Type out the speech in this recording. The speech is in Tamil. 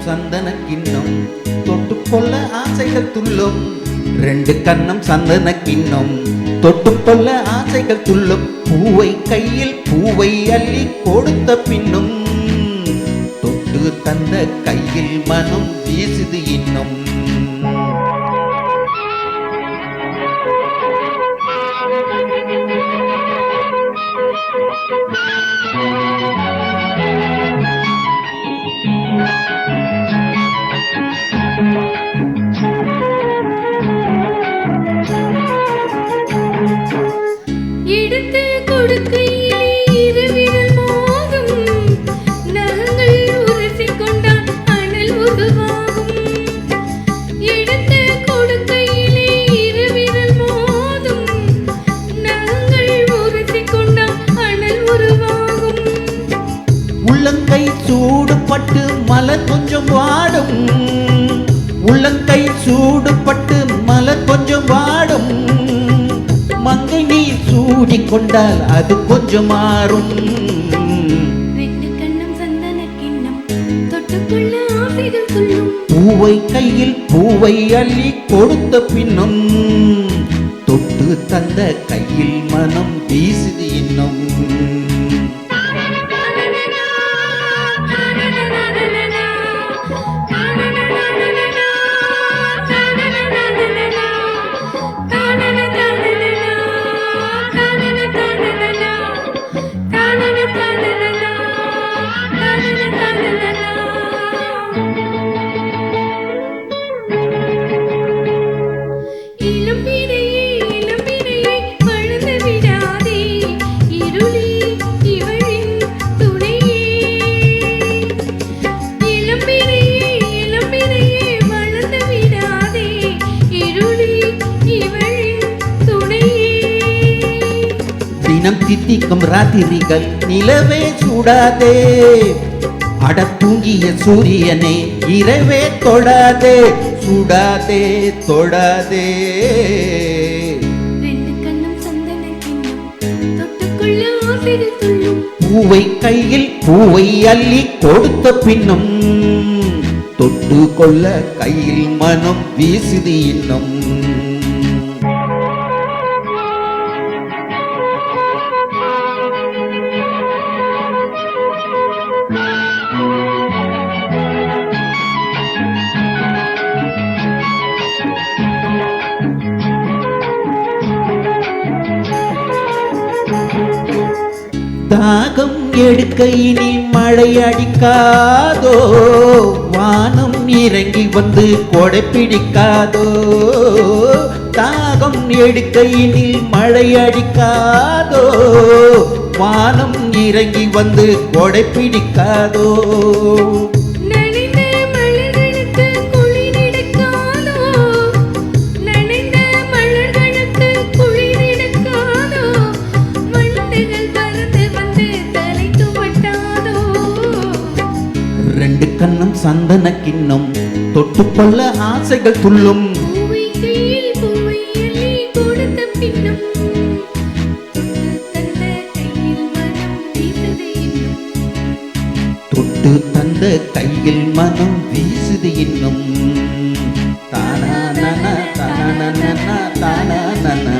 சந்தன கிண்ணம் தொட்டு கொள்ள ஆசைகள் துள்ளும். ரெண்டு கண்ணம் சந்தன கிண்ணம் தொட்டு கொள்ள ஆசைகள் துள்ளும். பூவை கையில் பூவை அள்ளி கொடுத்த பின்னும் தொட்டு தந்த கையில் மனம் வீசுது இன்னும். உள்ளங்கை சூடுபட்டு மலர் கொஞ்சம் வாடும். உள்ளங்கை சூடுபட்டு மலர் கொஞ்சம் வாடும். மங்கை நீ சூடி கொண்டால் அது கொஞ்சம் மாறும். ரெண்டு கண்ணம் சந்தன கிண்ணம் தொட்டுக்கொள்ள ஆசைகள் துள்ளும். பூவை கையில் பூவை அள்ளி கொடுத்த பின்னும் தொட்டு தந்த கையில் மனம் வீசுது இன்னும். தினம் தித்திக்கும் ராத்திரிகள் நிலவே சூடாதே. அட தூங்கிய சூரியனே இரவே தொடாதே. சூடாதே தொடாதே. ரெண்டு கண்ணம் சந்தன கிண்ணம் தொட்டுக்கொள்ள ஆசைகள் துள்ளும். பூவை கையில் பூவை அள்ளி கொடுத்த பின்னும் தொட்டு கொள்ள கையில் மனம் வீசுது இன்னும். தாகம் எடுக்கையினில் மழை அடிக்காதோ. வானம் இறங்கி வந்து கொடை பிடிக்காதோ. தாகம் எடுக்கையினில் மழை அடிக்காதோ. வானம் இறங்கி வந்து கொடை பிடிக்காதோ. ரெண்டு கண்ணம் சந்தன கிண்ணம் தொட்டுக்கொள்ள ஆசைகள் துள்ளும். பூவை கையில் பூவை அள்ளி கொடுத்த பின்னும் தொட்டு தந்த கையில் மனம் வீசுது இன்னும். தானா தானா தானா தானா